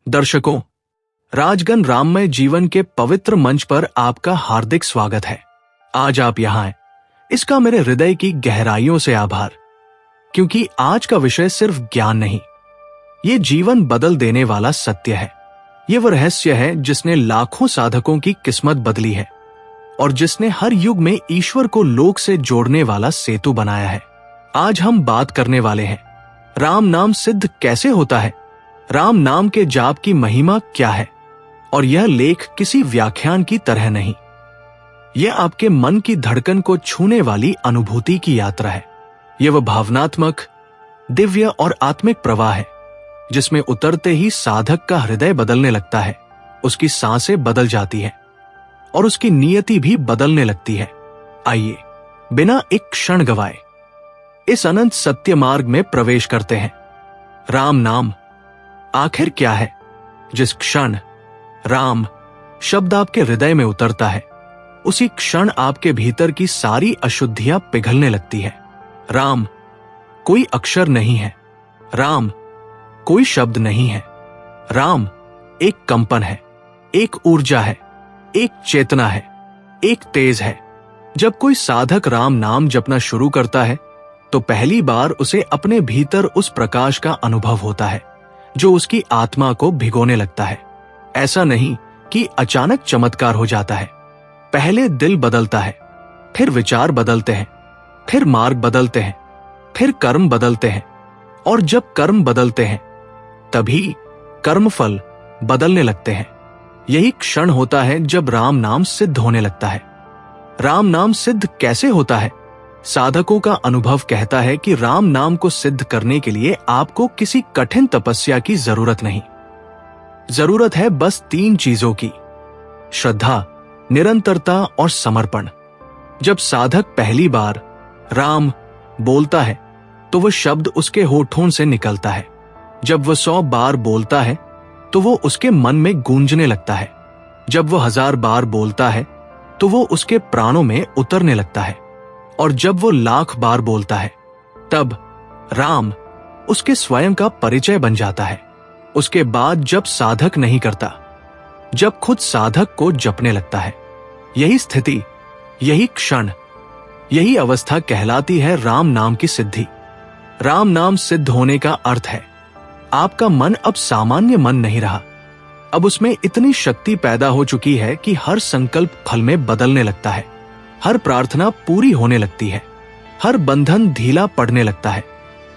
दर्शकों, राजगन राममय जीवन के पवित्र मंच पर आपका हार्दिक स्वागत है। आज आप यहाँ हैं, इसका मेरे हृदय की गहराइयों से आभार, क्योंकि आज का विषय सिर्फ ज्ञान नहीं, ये जीवन बदल देने वाला सत्य है। ये वो रहस्य है जिसने लाखों साधकों की किस्मत बदली है और जिसने हर युग में ईश्वर को लोक से जोड़ने वाला सेतु बनाया है। आज हम बात करने वाले हैं, राम नाम सिद्ध कैसे होता है, राम नाम के जाप की महिमा क्या है। और यह लेख किसी व्याख्यान की तरह नहीं, यह आपके मन की धड़कन को छूने वाली अनुभूति की यात्रा है। यह वह भावनात्मक, दिव्य और आत्मिक प्रवाह है जिसमें उतरते ही साधक का हृदय बदलने लगता है, उसकी सांसें बदल जाती है और उसकी नियति भी बदलने लगती है। आइए बिना एक क्षण गवाए इस अनंत सत्य मार्ग में प्रवेश करते हैं। राम नाम आखिर क्या है? जिस क्षण राम शब्द आपके हृदय में उतरता है, उसी क्षण आपके भीतर की सारी अशुद्धियां पिघलने लगती है। राम कोई अक्षर नहीं है, राम कोई शब्द नहीं है, राम एक कंपन है, एक ऊर्जा है, एक चेतना है, एक तेज है। जब कोई साधक राम नाम जपना शुरू करता है तो पहली बार उसे अपने भीतर उस प्रकाश का अनुभव होता है जो उसकी आत्मा को भिगोने लगता है। ऐसा नहीं कि अचानक चमत्कार हो जाता है। पहले दिल बदलता है, फिर विचार बदलते हैं, फिर मार्ग बदलते हैं, फिर कर्म बदलते हैं, और जब कर्म बदलते हैं तभी कर्मफल बदलने लगते हैं। यही क्षण होता है जब राम नाम सिद्ध होने लगता है। राम नाम सिद्ध कैसे होता है? साधकों का अनुभव कहता है कि राम नाम को सिद्ध करने के लिए आपको किसी कठिन तपस्या की जरूरत नहीं। जरूरत है बस 3 चीजों की: श्रद्धा, निरंतरता और समर्पण। जब साधक पहली बार राम बोलता है तो वह शब्द उसके होठों से निकलता है। जब वह 100 बार बोलता है तो वो उसके मन में गूंजने लगता है। जब वह 1000 बार बोलता है तो वो उसके प्राणों में उतरने लगता है। और जब वो 1,00,000 बार बोलता है तब राम उसके स्वयं का परिचय बन जाता है। उसके बाद जब साधक नहीं करता, जब खुद साधक को जपने लगता है, यही स्थिति, यही क्षण, यही अवस्था कहलाती है राम नाम की सिद्धि। राम नाम सिद्ध होने का अर्थ है आपका मन अब सामान्य मन नहीं रहा। अब उसमें इतनी शक्ति पैदा हो चुकी है कि हर संकल्प फल में बदलने लगता है, हर प्रार्थना पूरी होने लगती है, हर बंधन ढीला पड़ने लगता है,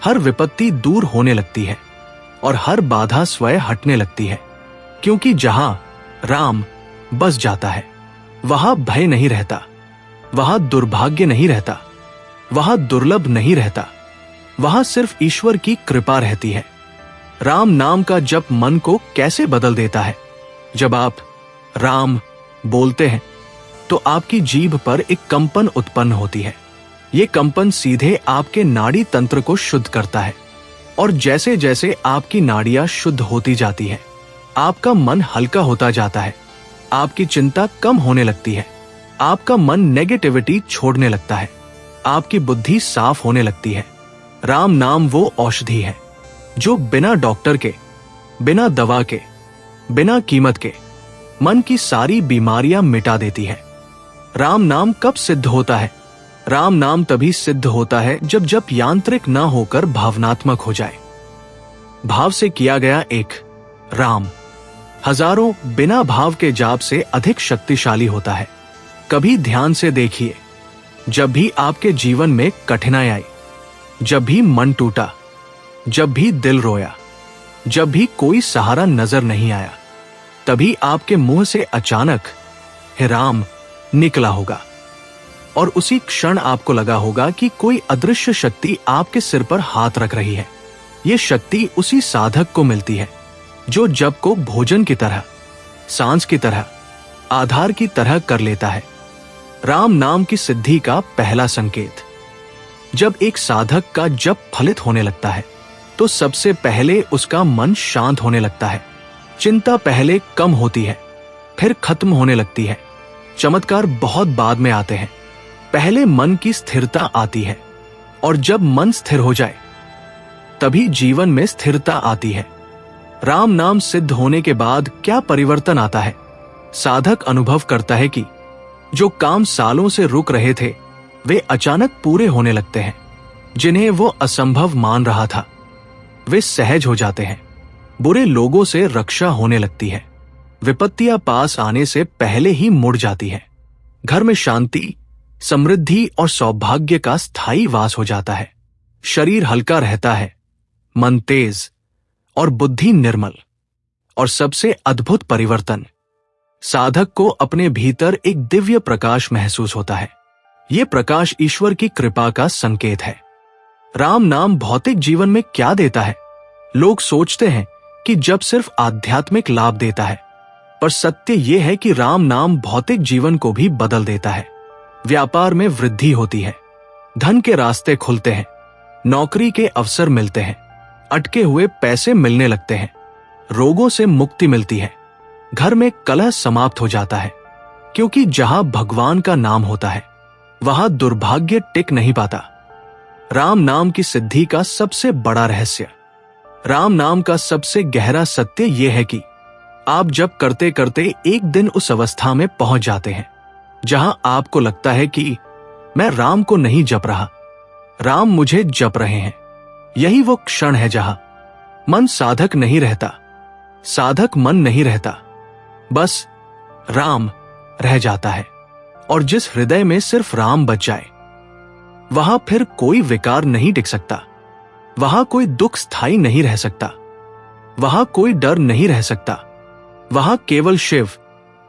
हर विपत्ति दूर होने लगती है और हर बाधा स्वयं हटने लगती है। क्योंकि जहां राम बस जाता है वहां भय नहीं रहता, वहां दुर्भाग्य नहीं रहता, वहां दुर्लभ नहीं रहता, वहां सिर्फ ईश्वर की कृपा रहती है। राम नाम का जप मन को कैसे बदल देता है? जब आप राम बोलते हैं तो आपकी जीभ पर एक कंपन उत्पन्न होती है। ये कंपन सीधे आपके नाड़ी तंत्र को शुद्ध करता है और जैसे जैसे आपकी नाड़ियां शुद्ध होती जाती है, आपका मन हल्का होता जाता है, आपकी चिंता कम होने लगती है, आपका मन नेगेटिविटी छोड़ने लगता है, आपकी बुद्धि साफ होने लगती है। राम नाम वो औषधि है जो बिना डॉक्टर के, बिना दवा के, बिना कीमत के मन की सारी बीमारियां मिटा देती है। राम नाम कब सिद्ध होता है? राम नाम तभी सिद्ध होता है जब जप यांत्रिक न होकर भावनात्मक हो जाए। भाव से किया गया एक राम हजारों बिना भाव के जाप से अधिक शक्तिशाली होता है। कभी ध्यान से देखिए, जब भी आपके जीवन में कठिनाई आई, जब भी मन टूटा, जब भी दिल रोया, जब भी कोई सहारा नजर नहीं आया, तभी आपके मुंह से अचानक हे राम निकला होगा और उसी क्षण आपको लगा होगा कि कोई अदृश्य शक्ति आपके सिर पर हाथ रख रही है। यह शक्ति उसी साधक को मिलती है जो जप को भोजन की तरह, सांस की तरह, आधार की तरह कर लेता है। राम नाम की सिद्धि का पहला संकेत: जब एक साधक का जप फलित होने लगता है तो सबसे पहले उसका मन शांत होने लगता है। चिंता पहले कम होती है, फिर खत्म होने लगती है। चमत्कार बहुत बाद में आते हैं। पहले मन की स्थिरता आती है और जब मन स्थिर हो जाए तभी जीवन में स्थिरता आती है। राम नाम सिद्ध होने के बाद क्या परिवर्तन आता है? साधक अनुभव करता है कि जो काम सालों से रुक रहे थे वे अचानक पूरे होने लगते हैं। जिन्हें वो असंभव मान रहा था वे सहज हो जाते हैं। बुरे लोगों से रक्षा होने लगती है। विपत्तियां पास आने से पहले ही मुड़ जाती हैं। घर में शांति, समृद्धि और सौभाग्य का स्थायी वास हो जाता है। शरीर हल्का रहता है, मन तेज और बुद्धि निर्मल। और सबसे अद्भुत परिवर्तन, साधक को अपने भीतर एक दिव्य प्रकाश महसूस होता है। यह प्रकाश ईश्वर की कृपा का संकेत है। राम नाम भौतिक जीवन में क्या देता है? लोग सोचते हैं कि जब सिर्फ आध्यात्मिक लाभ देता है, पर सत्य यह है कि राम नाम भौतिक जीवन को भी बदल देता है। व्यापार में वृद्धि होती है, धन के रास्ते खुलते हैं, नौकरी के अवसर मिलते हैं, अटके हुए पैसे मिलने लगते हैं, रोगों से मुक्ति मिलती है, घर में कलह समाप्त हो जाता है। क्योंकि जहां भगवान का नाम होता है वहां दुर्भाग्य टिक नहीं पाता। राम नाम की सिद्धि का सबसे बड़ा रहस्य, राम नाम का सबसे गहरा सत्य यह है कि आप जब करते करते एक दिन उस अवस्था में पहुंच जाते हैं जहां आपको लगता है कि मैं राम को नहीं जप रहा, राम मुझे जप रहे हैं। यही वो क्षण है जहां मन साधक नहीं रहता, साधक मन नहीं रहता, बस राम रह जाता है। और जिस हृदय में सिर्फ राम बच जाए वहां फिर कोई विकार नहीं टिक सकता, वहां कोई दुख स्थायी नहीं रह सकता, वहां कोई डर नहीं रह सकता। वहां केवल शिव,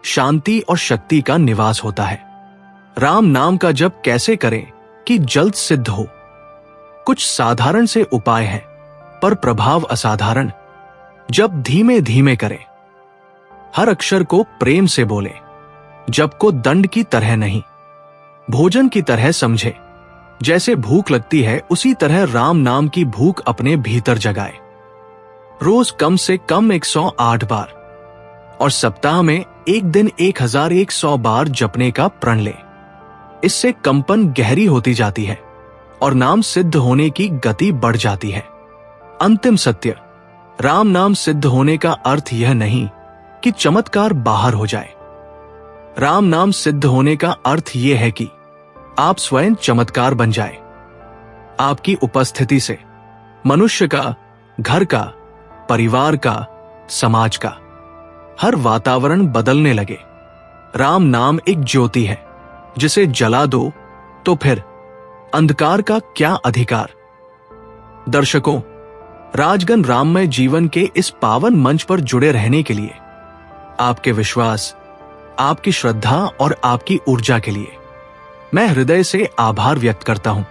शांति और शक्ति का निवास होता है। राम नाम का जप कैसे करें कि जल्द सिद्ध हो? कुछ साधारण से उपाय हैं पर प्रभाव असाधारण। जब धीमे धीमे करें, हर अक्षर को प्रेम से बोले, जप को दंड की तरह नहीं, भोजन की तरह समझे। जैसे भूख लगती है उसी तरह राम नाम की भूख अपने भीतर जगाए। रोज कम से कम 108 बार और सप्ताह में एक दिन 1100 बार जपने का प्रण ले। इससे कंपन गहरी होती जाती है और नाम सिद्ध होने की गति बढ़ जाती है। अंतिम सत्य, राम नाम सिद्ध होने का अर्थ यह नहीं कि चमत्कार बाहर हो जाए। राम नाम सिद्ध होने का अर्थ यह है कि आप स्वयं चमत्कार बन जाए। आपकी उपस्थिति से मनुष्य का, घर का, परिवार का, समाज का हर वातावरण बदलने लगे। राम नाम एक ज्योति है, जिसे जला दो तो फिर अंधकार का क्या अधिकार। दर्शकों, राजगण राममय जीवन के इस पावन मंच पर जुड़े रहने के लिए, आपके विश्वास, आपकी श्रद्धा और आपकी ऊर्जा के लिए मैं हृदय से आभार व्यक्त करता हूं।